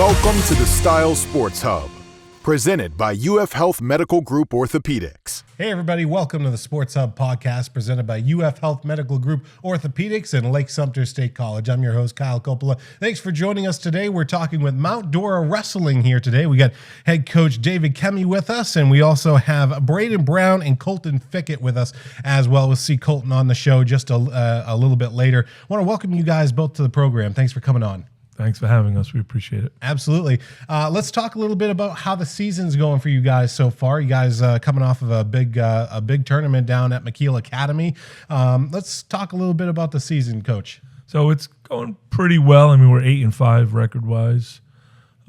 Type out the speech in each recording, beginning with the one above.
Welcome to the Style Sports Hub, presented by UF Health Medical Group Orthopaedics. Hey everybody, welcome to the Sports Hub podcast presented by UF Health Medical Group Orthopaedics and Lake Sumter State College. I'm your host, Kyle Coppola. Thanks for joining us today. We're talking with Mount Dora Wrestling here today. We got head coach David Kemmy with us, and we also have Brayden Brown and Colton Fickett with us as well. We'll see Colton on the show just a little bit later. I want to welcome you guys both to the program. Thanks for coming on. Thanks for having us. We appreciate it. Absolutely. Let's talk a little bit about how the season's going for you guys so far. You guys coming off of a big tournament down at McKeel Academy. Let's talk a little bit about the season, Coach. So it's going pretty well. I mean, we're 8-5 record-wise.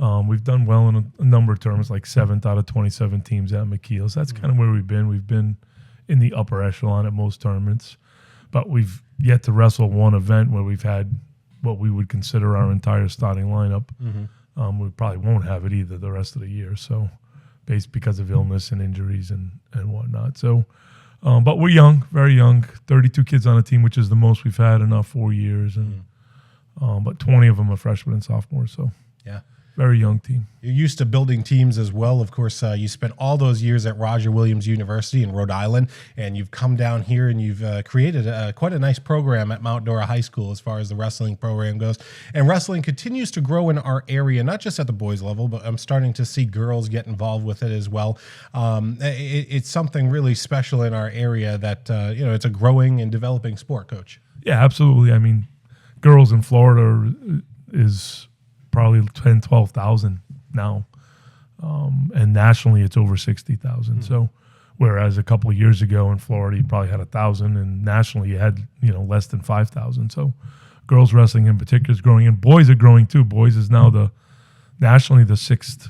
We've done well in a number of tournaments, like 7th out of 27 teams at McKeel. So that's kind of where we've been. We've been in the upper echelon at most tournaments, but we've yet to wrestle one event where we've had what we would consider our entire starting lineup. We probably won't have it either the rest of the year, so based because of illness and injuries and whatnot. So, but we're young, very young, 32 kids on a team, which is the most we've had in our 4 years, and but 20 of them are freshmen and sophomores, so yeah. Very young team. You're used to building teams as well. Of course, you spent all those years at Roger Williams University in Rhode Island, and you've come down here and you've created quite a nice program at Mount Dora High School as far as the wrestling program goes. And wrestling continues to grow in our area, not just at the boys level, but I'm starting to see girls get involved with it as well. It's something really special in our area that, it's a growing and developing sport, Coach. Yeah, absolutely. I mean, girls in Florida is probably 10, 12,000 now. And nationally, it's over 60,000. So whereas a couple of years ago in Florida, you probably had 1,000, and nationally you had, less than 5,000. So girls wrestling in particular is growing, and boys are growing too. Boys is now nationally the 6th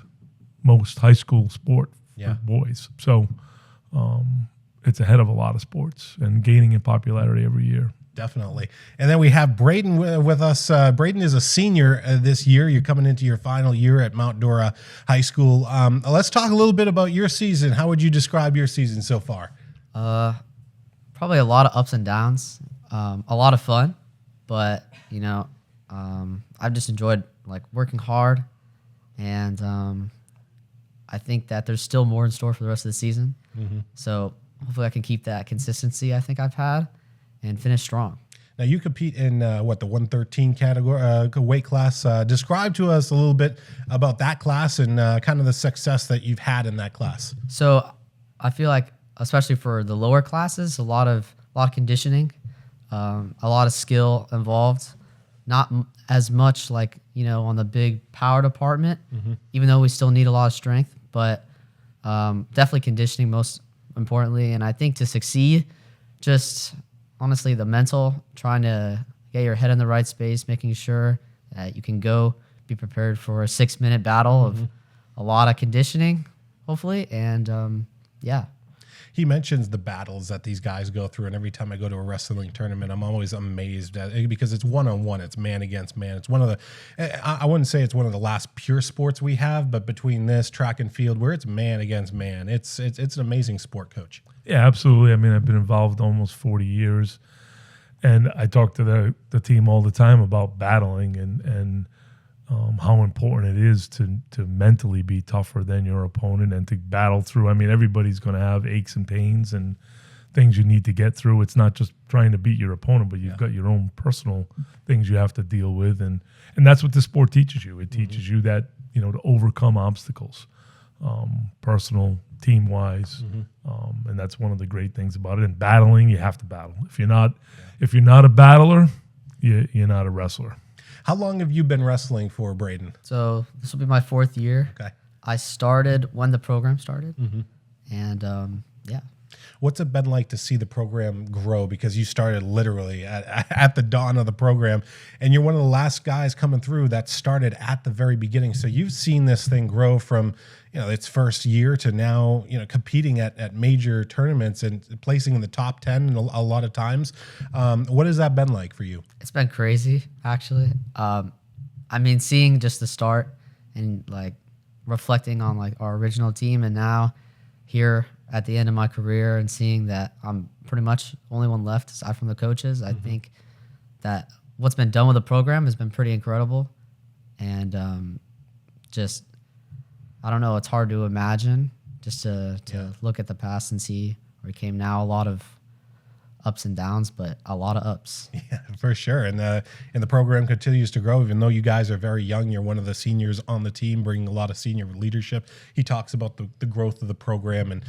most high school sport for boys. So it's ahead of a lot of sports and gaining in popularity every year. Definitely. And then we have Brayden with us. Brayden is a senior this year. You're coming into your final year at Mount Dora High School. Let's talk a little bit about your season. How would you describe your season so far? Probably a lot of ups and downs. A lot of fun, but I've just enjoyed working hard, and I think that there's still more in store for the rest of the season. So hopefully I can keep that consistency I think I've had and finish strong. Now you compete in the 113 category weight class. Describe to us a little bit about that class and kind of the success that you've had in that class. So I feel like, especially for the lower classes, a lot of conditioning, a lot of skill involved. Not as much on the big power department, even though we still need a lot of strength, but definitely conditioning most importantly. And I think to succeed, just honestly, the mental, trying to get your head in the right space, making sure that you can go be prepared for a 6-minute battle of a lot of conditioning, hopefully. And He mentions the battles that these guys go through, and every time I go to a wrestling tournament, I'm always amazed at it because it's one-on-one, it's man against man. It's one of the, I wouldn't say it's one of the last pure sports we have, but between this, track and field, where it's man against man, it's an amazing sport, Coach. Yeah, absolutely. I mean, I've been involved almost 40 years, and I talk to the team all the time about battling and how important it is to mentally be tougher than your opponent and to battle through. I mean, everybody's going to have aches and pains and things you need to get through. It's not just trying to beat your opponent, but you've got your own personal things you have to deal with. And that's what the sport teaches you. It teaches you that, to overcome obstacles, personal, team-wise. And that's one of the great things about it. And battling, you have to battle. If you're not a battler, you're not a wrestler. How long have you been wrestling for, Brayden? So this will be my 4th year. Okay. I started when the program started, and What's it been like to see the program grow? Because you started literally at the dawn of the program, and you're one of the last guys coming through that started at the very beginning. So you've seen this thing grow from its first year to now competing at major tournaments and placing in the top 10 a lot of times. What has that been like for you? It's been crazy, actually. I mean, seeing just the start and reflecting on our original team, and now here at the end of my career and seeing that I'm pretty much only one left aside from the coaches, I think that what's been done with the program has been pretty incredible. And just, I don't know, it's hard to imagine just to look at the past and see where he came now. A lot of ups and downs, but a lot of ups. Yeah, for sure. And the program continues to grow, even though you guys are very young. You're one of the seniors on the team, bringing a lot of senior leadership. He talks about the growth of the program. And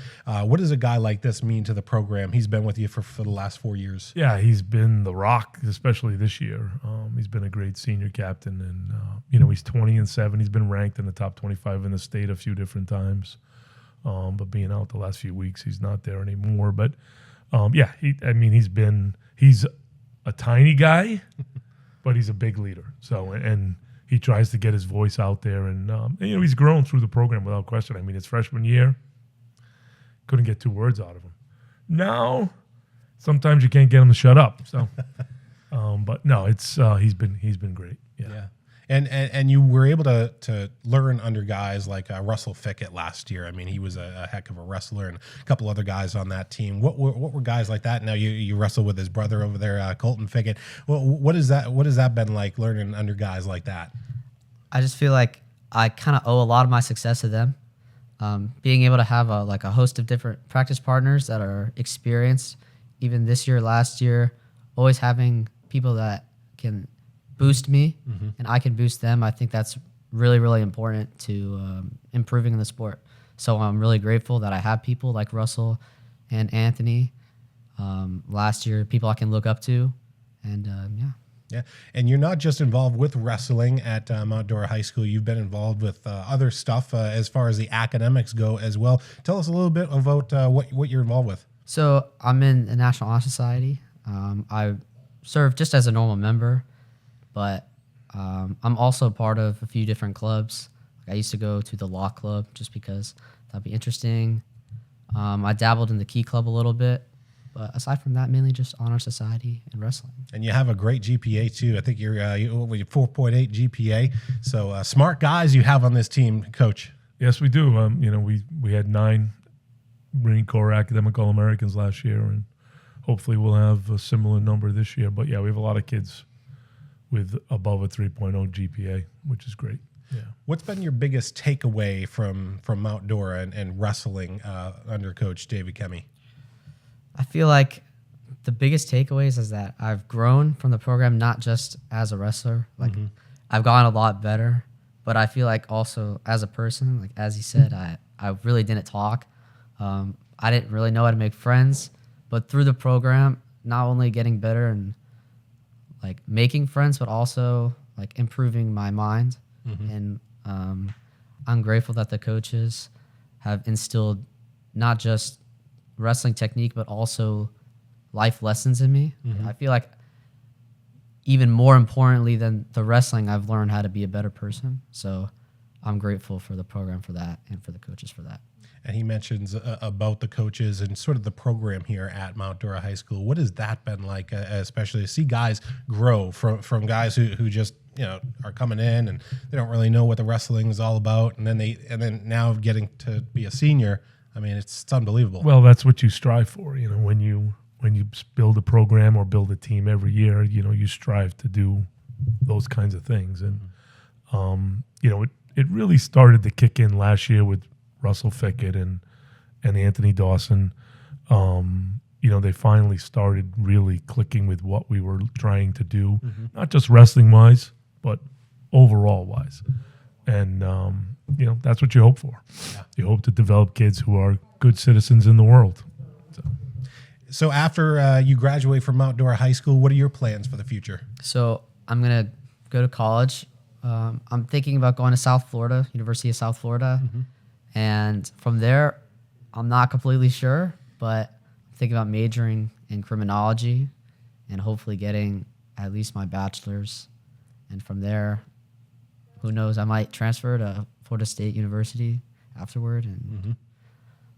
what does a guy like this mean to the program? He's been with you for the last 4 years. Yeah, he's been the rock, especially this year. He's been a great senior captain. And, he's 20-7. He's been ranked in the top 25 in the state a few different times. But being out the last few weeks, he's not there anymore. But he's a tiny guy, but he's a big leader. So, and he tries to get his voice out there, and he's grown through the program without question. I mean, his freshman year, couldn't get 2 words out of him. Now, sometimes you can't get him to shut up. So, but no, it's he's been great. Yeah. And you were able to learn under guys like Russell Fickett last year. I mean, he was a heck of a wrestler, and a couple other guys on that team. What were guys like that? Now you wrestle with his brother over there, Colton Fickett. What has that been like, learning under guys like that? I just feel like I kind of owe a lot of my success to them. Being able to have a host of different practice partners that are experienced, even this year, last year, always having people that can boost me and I can boost them. I think that's really, really important to improving in the sport. So I'm really grateful that I have people like Russell and Anthony last year, people I can look up to. And Yeah, and you're not just involved with wrestling at Mount Dora High School. You've been involved with other stuff as far as the academics go as well. Tell us a little bit about what you're involved with. So I'm in the National Honor Society. I serve just as a normal member, but I'm also part of a few different clubs. I used to go to the law club just because that'd be interesting. I dabbled in the Key Club a little bit, but aside from that, mainly just Honor Society and wrestling. And you have a great GPA too. I think you're 4.8 GPA. So smart guys you have on this team, Coach. Yes, we do. We had 9 Marine Corps Academic All-Americans last year, and hopefully we'll have a similar number this year. But yeah, we have a lot of kids with above a 3.0 GPA, which is great. Yeah. What's been your biggest takeaway from Mount Dora and wrestling under Coach David Kemmy? I feel like the biggest takeaways is that I've grown from the program, not just as a wrestler. Like I've gotten a lot better, but I feel like also as a person, like as he said, I really didn't talk. I didn't really know how to make friends, but through the program, not only getting better and like making friends, but also like improving my mind. And I'm grateful that the coaches have instilled not just wrestling technique, but also life lessons in me. I feel like even more importantly than the wrestling, I've learned how to be a better person. So I'm grateful for the program for that and for the coaches for that. And he mentions about the coaches and sort of the program here at Mount Dora High School. What has that been like, especially to see guys grow from guys who just are coming in and they don't really know what the wrestling is all about, and then now getting to be a senior. I mean, it's unbelievable. Well, that's what you strive for. When you build a program or build a team every year, you strive to do those kinds of things. And it really started to kick in last year with Russell Fickett and Anthony Dawson. They finally started really clicking with what we were trying to do, not just wrestling wise, but overall wise. And that's what you hope for. Yeah. You hope to develop kids who are good citizens in the world. So after you graduate from Mount Dora High School, what are your plans for the future? So I'm gonna go to college. I'm thinking about going to South Florida, University of South Florida. And from there, I'm not completely sure, but I'm thinking about majoring in criminology and hopefully getting at least my bachelor's. And from there, who knows, I might transfer to Florida State University afterward, and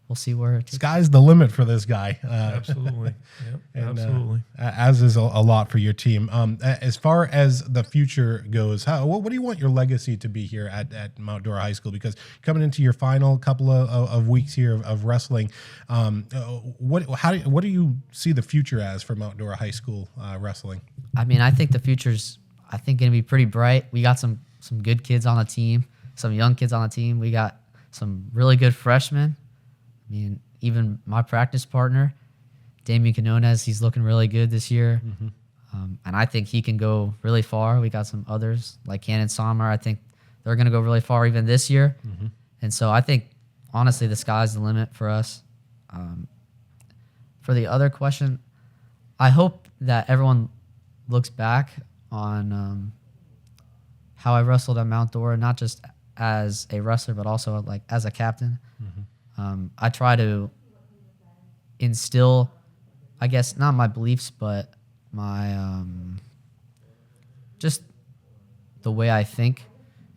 we'll see where it takes. Sky's the limit for this guy. Absolutely. Yep, absolutely. As is a lot for your team. As far as the future goes, what do you want your legacy to be here at Mount Dora High School? Because coming into your final couple of weeks here of wrestling, what do you see the future as for Mount Dora High School wrestling? I mean, I think the future's going to be pretty bright. We got some good kids on the team, some young kids on the team. We got some really good freshmen. I mean, even my practice partner, Damian Quinones, he's looking really good this year. And I think he can go really far. We got some others like Cannon Sommer. I think they're going to go really far even this year. And so I think, honestly, the sky's the limit for us. For the other question, I hope that everyone looks back on how I wrestled at Mount Dora, not just as a wrestler, but also like as a captain. I try to instill, I guess, not my beliefs, but my just the way I think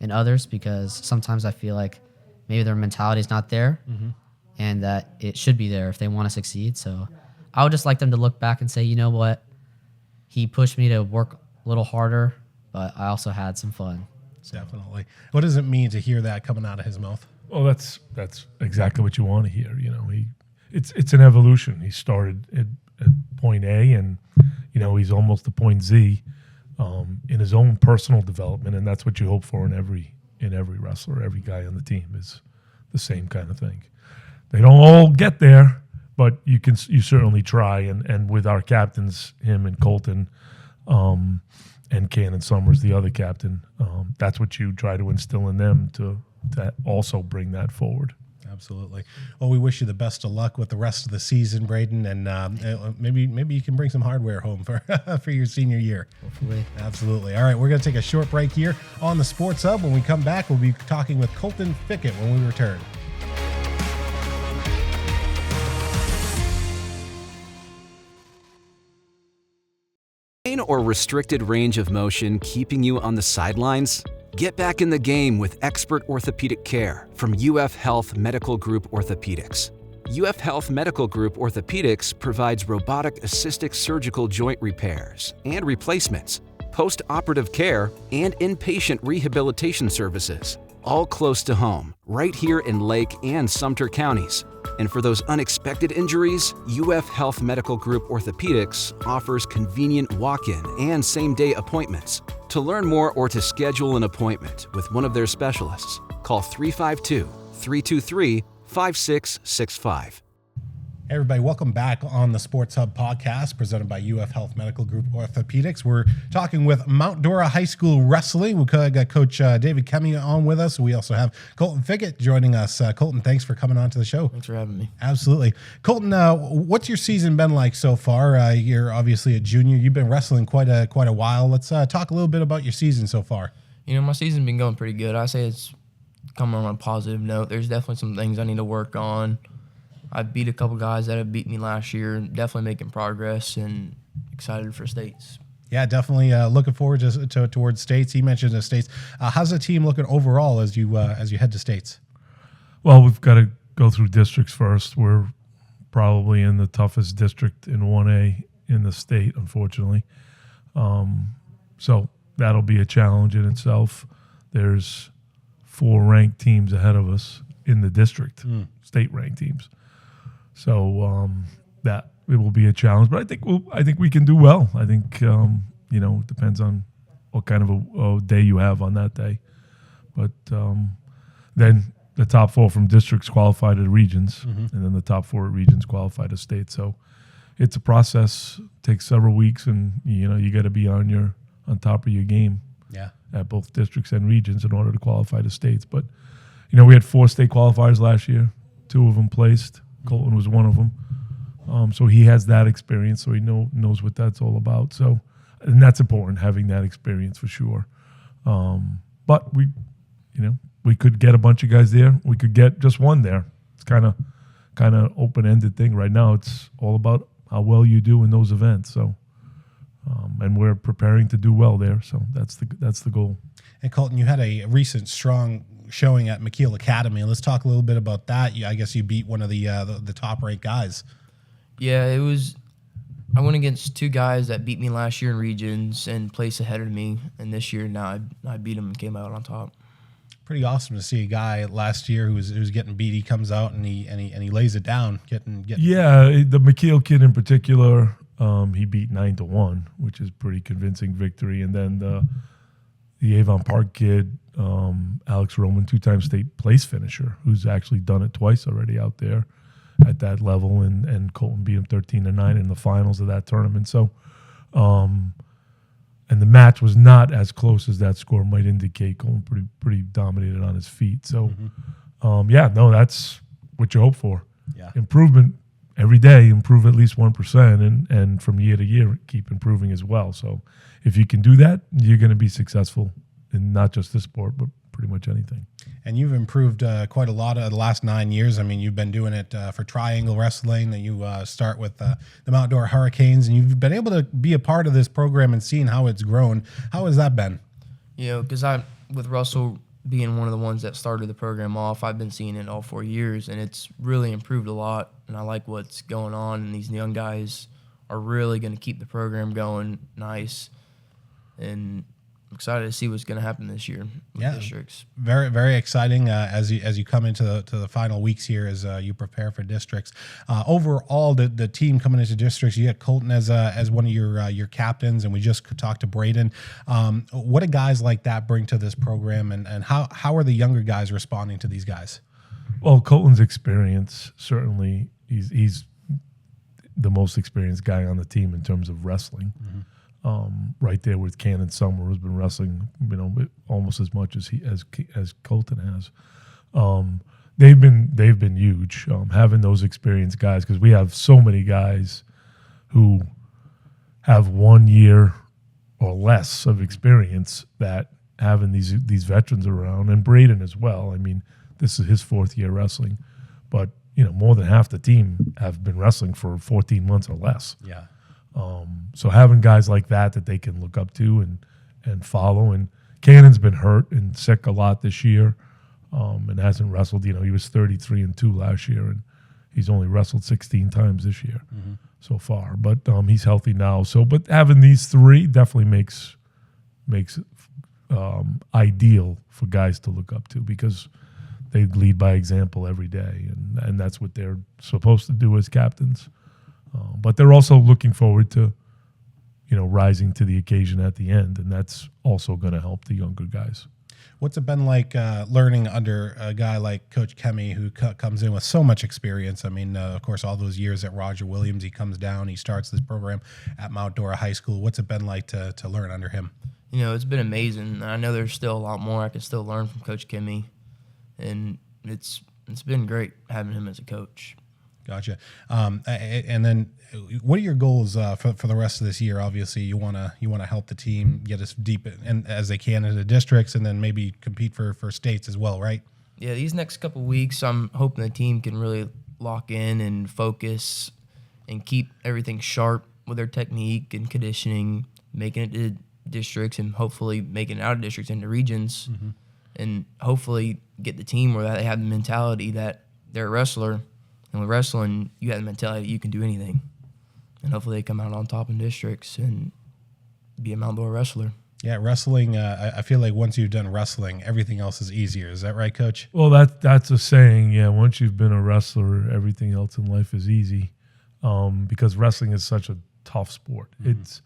in others, because sometimes I feel like maybe their mentality is not there and that it should be there if they want to succeed. So I would just like them to look back and say, you know what, he pushed me to work a little harder, but I also had some fun. So. Definitely. What does it mean to hear that coming out of his mouth? Well, that's exactly what you want to hear. You know, it's an evolution. He started at point A, and he's almost to point Z in his own personal development, and that's what you hope for in every wrestler. Every guy on the team is the same kind of thing. They don't all get there, but you certainly try. And with our captains, him and Colton, and Cannon Summers, the other captain, that's what you try to instill in them to also bring that forward. Absolutely. Well, we wish you the best of luck with the rest of the season, Brayden, and maybe you can bring some hardware home for for your senior year. Hopefully. Absolutely. All right, we're going to take a short break here on the Sports Hub. When we come back, we'll be talking with Colton Fickett when we return. Or restricted range of motion keeping you on the sidelines? Get back in the game with expert orthopedic care from UF Health Medical Group Orthopaedics. UF Health Medical Group Orthopaedics provides robotic-assisted surgical joint repairs and replacements, post-operative care, and inpatient rehabilitation services, all close to home, right here in Lake and Sumter counties. And for those unexpected injuries, UF Health Medical Group Orthopaedics offers convenient walk-in and same-day appointments. To learn more or to schedule an appointment with one of their specialists, call 352-323-5665. Hey everybody, welcome back on the Sports Hub podcast presented by UF Health Medical Group Orthopaedics. We're talking with Mount Dora High School Wrestling. We got Coach David Kemmy on with us. We also have Colton Fickett joining us. Colton, thanks for coming on to the show. Thanks for having me. Absolutely. Colton, what's your season been like so far? You're obviously a junior. You've been wrestling quite a while. Let's talk a little bit about your season so far. My season's been going pretty good. I say it's coming on a positive note. There's definitely some things I need to work on. I beat a couple guys that have beat me last year, definitely making progress and excited for states. Yeah, definitely looking forward towards states. He mentioned the states. How's the team looking overall as you head to states? Well, we've got to go through districts first. We're probably in the toughest district in 1A in the state, unfortunately. So that'll be a challenge in itself. There's 4 ranked teams ahead of us in the district, state-ranked teams. So that it will be a challenge, but I think we can do well. I think it depends on what kind of a day you have on that day. But then the top 4 from districts qualify to regions, and then the top 4 regions qualify to state. So it's a process. It takes several weeks, and you got to be on top of your game. Yeah. At both districts and regions in order to qualify to states. But we had 4 state qualifiers last year. 2 of them placed. Colton was one of them. So he has that experience, so he knows what that's all about. So, and that's important, having that experience for sure. But we could get a bunch of guys there. We could get just one there. It's kind of open-ended thing right now. It's all about how well you do in those events. So, and we're preparing to do well there. So that's the goal. And Colton, you had a recent strong showing at McKeel Academy. Let's talk a little bit about that. I guess you beat one of the top-ranked guys. Yeah, I went against 2 guys that beat me last year in regions and placed ahead of me, and this year now I beat them and came out on top. Pretty awesome to see a guy last year who was getting beat. He comes out and he lays it down. Yeah, the McKeel kid in particular, he beat 9-1, which is pretty convincing victory. And then the Avon Park kid, Alex Roman, 2-time state place finisher, who's actually done it twice already out there at that level, and Colton beat him 13-9 in the finals of that tournament. So, and the match was not as close as that score might indicate. Colton pretty dominated on his feet. So, that's what you hope for. Yeah. Improvement every day, improve at least 1%, and from year to year, keep improving as well. So if you can do that, you're going to be successful in not just this sport, but pretty much anything. And you've improved quite a lot of the last 9 years. I mean, you've been doing it for triangle wrestling, and you start with the Mount Dora Hurricanes, and you've been able to be a part of this program and seeing how it's grown. How has that been? Because with Russell being one of the ones that started the program off, I've been seeing it all 4 years, and it's really improved a lot, and I like what's going on, and these young guys are really going to keep the program going nice, and I'm excited to see what's going to happen this year with districts. Very, very exciting as you come into the final weeks here as you prepare for districts. Overall, the team coming into districts, you got Colton as one of your captains, and we just talked to Brayden. What do guys like that bring to this program, and how are the younger guys responding to these guys? Well, Colton's experience, certainly, he's the most experienced guy on the team in terms of wrestling. Mm-hmm. Right there with Cannon Summer, who's been wrestling, almost as much as Colton has. They've been huge, having those experienced guys, because we have so many guys who have 1 year or less of experience, that having these veterans around, and Brayden as well. I mean, this is his 4th year wrestling, but more than half the team have been wrestling for 14 months or less. Yeah. So having guys like that they can look up to and follow. And Cannon's been hurt and sick a lot this year, and hasn't wrestled. He was 33-2 last year, and he's only wrestled 16 times this year so far. But he's healthy now. So, but having these three definitely makes ideal for guys to look up to, because they lead by example every day, and that's what they're supposed to do as captains. But they're also looking forward to, rising to the occasion at the end, and that's also going to help the younger guys. What's it been like learning under a guy like Coach Kemmy, who comes in with so much experience? I mean, of course, all those years at Roger Williams, he comes down, he starts this program at Mount Dora High School. What's it been like to learn under him? It's been amazing. I know there's still a lot more I can still learn from Coach Kemmy, and it's been great having him as a coach. Gotcha. And then, what are your goals for the rest of this year? Obviously, you want to help the team get as deep as they can into districts, and then maybe compete for states as well, right? Yeah, these next couple of weeks, I'm hoping the team can really lock in and focus and keep everything sharp with their technique and conditioning, making it to districts, and hopefully making it out of districts into regions, and hopefully get the team where they have the mentality that they're a wrestler. And with wrestling, you have the mentality that you can do anything. And hopefully they come out on top in districts and be a Mount Dora wrestler. Yeah, wrestling, I feel like once you've done wrestling, everything else is easier. Is that right, Coach? Well, that's a saying, yeah. Once you've been a wrestler, everything else in life is easy, because wrestling is such a tough sport. It's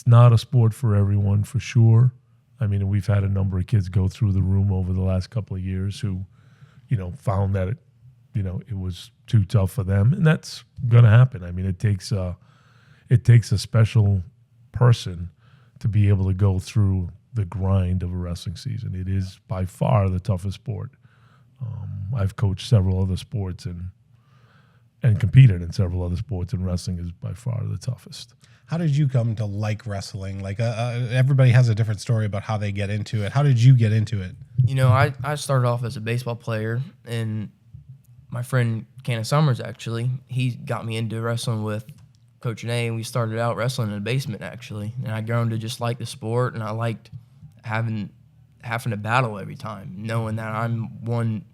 not a sport for everyone, for sure. I mean, we've had a number of kids go through the room over the last couple of years who found that it was too tough for them, and that's going to happen. I mean, it takes a special person to be able to go through the grind of a wrestling season. It is by far the toughest sport. I've coached several other sports and competed in several other sports, and wrestling is by far the toughest. How did you come to like wrestling? Like everybody has a different story about how they get into it. How did you get into it? I started off as a baseball player, and my friend Cannon Summers, actually, he got me into wrestling with Coach Renee, and we started out wrestling in the basement, actually. And I grown to just like the sport, and I liked having to battle every time, knowing that I'm one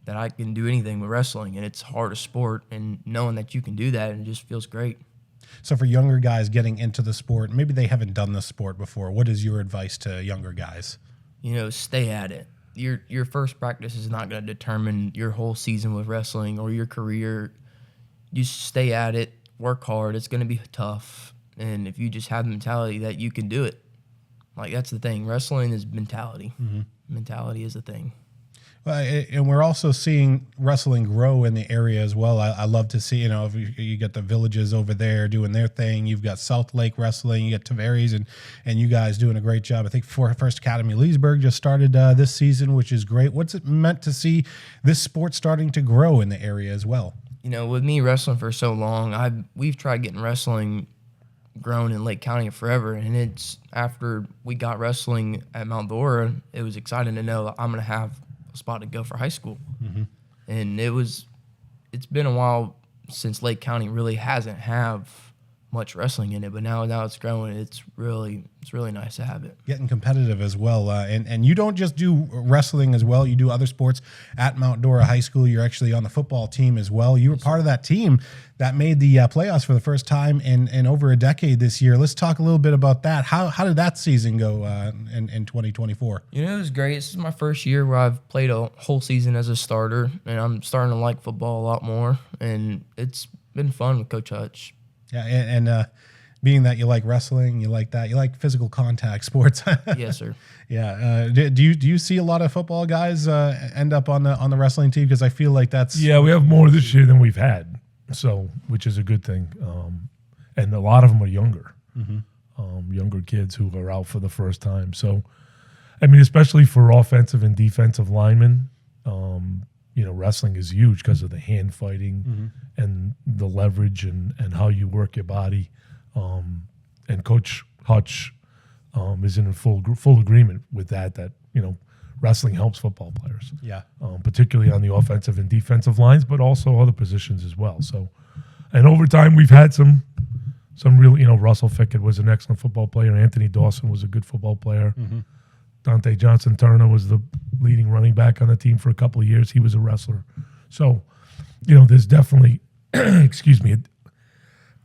that I can do anything with wrestling, and it's hard a sport, and knowing that you can do that, and it just feels great. So for younger guys getting into the sport, maybe they haven't done the sport before, what is your advice to younger guys? Stay at it. Your first practice is not going to determine your whole season with wrestling or your career. You stay at it, work hard. It's going to be tough. And if you just have the mentality that you can do it, Like, that's the thing. Wrestling is mentality. Mentality is the thing. Well, and we're also seeing wrestling grow in the area as well. I love to see, if you get the villages over there doing their thing. You've got South Lake Wrestling, you got Tavares, and you guys doing a great job. I think First Academy Leesburg just started this season, which is great. What's it meant to see this sport starting to grow in the area as well? With me wrestling for so long, we've tried getting wrestling grown in Lake County forever, and it's after we got wrestling at Mount Dora, it was exciting to know I'm going to have spot to go for high school. And it's been a while since Lake County really hasn't have much wrestling in it, but now it's growing. It's really nice to have it. Getting competitive as well, and you don't just do wrestling as well. You do other sports at Mount Dora High School. You're actually on the football team as well. You were part of that team that made the playoffs for the first time in over a decade this year. Let's talk a little bit about that. How did that season go in 2024? It was great. This is my first year where I've played a whole season as a starter, and I'm starting to like football a lot more, and it's been fun with Coach Hutch. Yeah, and being that you like wrestling, you like physical contact sports. Yes, sir. Yeah. Do you see a lot of football guys end up on the wrestling team? Because I feel like that's we have more this year than we've had, so which is a good thing. And a lot of them are younger, younger kids who are out for the first time. So, I mean, especially for offensive and defensive linemen. Wrestling is huge because of the hand fighting and the leverage and how you work your body. And Coach Hutch is in full agreement with that wrestling helps football players. Yeah. Particularly on the offensive and defensive lines, but also other positions as well. So, and over time we've had some really, Russell Fickett was an excellent football player. Anthony Dawson was a good football player. Dante Johnson-Turner was the leading running back on the team for a couple of years. He was a wrestler. So, there's definitely, definitely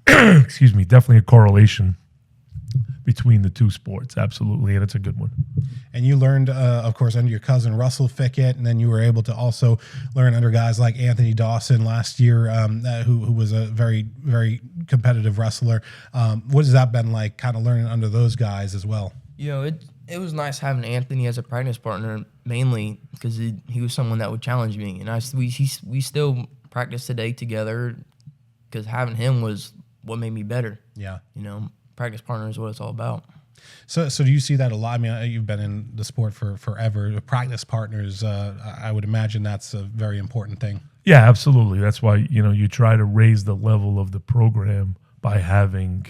a correlation between the two sports. Absolutely, and it's a good one. And you learned, of course, under your cousin Russell Fickett, and then you were able to also learn under guys like Anthony Dawson last year, who was a very, very competitive wrestler. What has that been like, kind of learning under those guys as well? It was nice having Anthony as a practice partner, mainly because he was someone that would challenge me, and we still practice today together because having him was what made me better. Yeah, practice partner is what it's all about. So do you see that a lot? I mean, you've been in the sport for forever. Practice partners, I would imagine that's a very important thing. Yeah, absolutely. That's why you try to raise the level of the program by having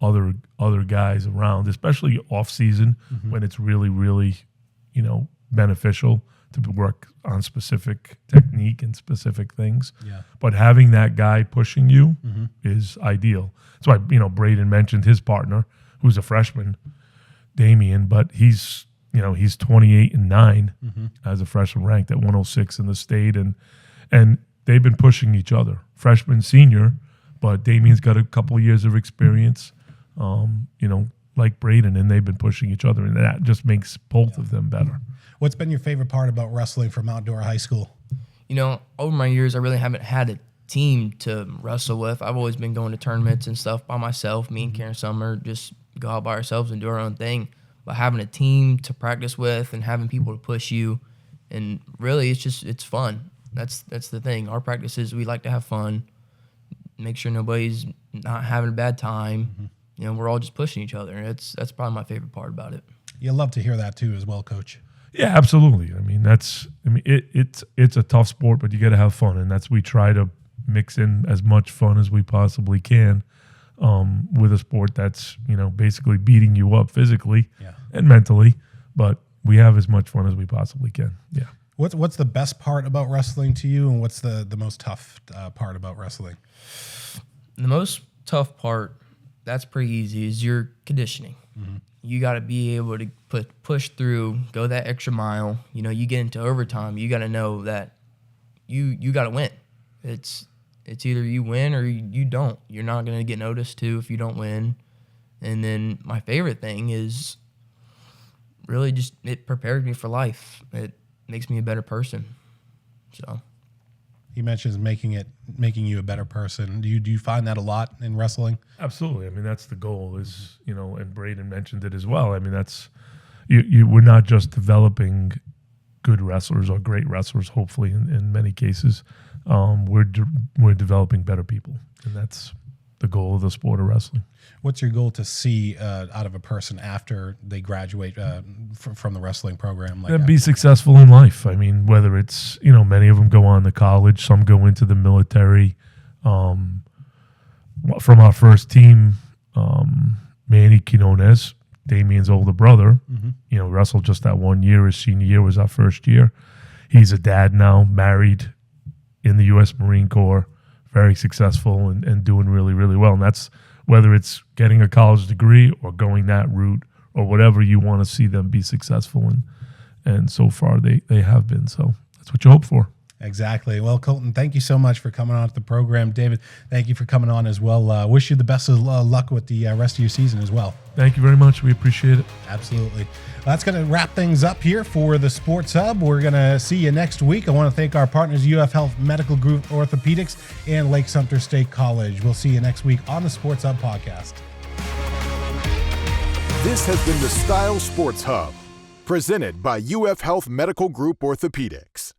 other guys around, especially off season when it's really, really, beneficial to work on specific technique and specific things. Yeah. But having that guy pushing you is ideal. That's why, Brayden mentioned his partner, who's a freshman, Damian, but he's 28-9 as a freshman, ranked at 106 in the state, and they've been pushing each other, freshman, senior, but Damian's got a couple of years of experience. Like Brayden, and they've been pushing each other, and that just makes both of them better. What's been your favorite part about wrestling for Mount Dora High School? Over my years, I really haven't had a team to wrestle with. I've always been going to tournaments and stuff by myself. Me and Karen Summer just go out by ourselves and do our own thing. But having a team to practice with and having people to push you, and really, it's fun. That's the thing. Our practices, we like to have fun, make sure nobody's not having a bad time. We're all just pushing each other. That's probably my favorite part about it. You love to hear that too, as well, Coach. Yeah, absolutely. I mean, it's a tough sport, but you got to have fun, and we try to mix in as much fun as we possibly can with a sport that's basically beating you up physically and mentally, but we have as much fun as we possibly can. Yeah. What's the best part about wrestling to you, and what's the most tough part about wrestling? The most tough part, that's pretty easy, is your conditioning. You got to be able to push through, go that extra mile. You get into overtime, you got to know that you got to win. It's either you win or you don't. You're not going to get noticed too if you don't win. And then my favorite thing is really just it prepared me for life. It makes me a better person. So. he mentions making you a better person. Do you find that a lot in wrestling? Absolutely. I mean, that's the goal is, and Brayden mentioned it as well. I mean, that's, we're not just developing good wrestlers or great wrestlers, hopefully in many cases. We're developing better people, and that's the goal of the sport of wrestling. What's your goal to see out of a person after they graduate from the wrestling program? And be successful in life. I mean, whether it's, many of them go on to college, some go into the military. From our first team, Manny Quinones, Damien's older brother, wrestled just that 1 year. His senior year was our first year. He's a dad now, married, in the U.S. Marine Corps, very successful and doing really, really well. And that's whether it's getting a college degree or going that route or whatever you want to see them be successful in. And so far they have been. So that's what you hope for. Exactly. Well, Colton, thank you so much for coming on to the program. David, thank you for coming on as well. Wish you the best of luck with the rest of your season as well. Thank you very much. We appreciate it. Absolutely. That's going to wrap things up here for the Sports Hub. We're going to see you next week. I want to thank our partners, UF Health Medical Group Orthopaedics and Lake Sumter State College. We'll see you next week on the Sports Hub podcast. This has been the Style Sports Hub, presented by UF Health Medical Group Orthopaedics.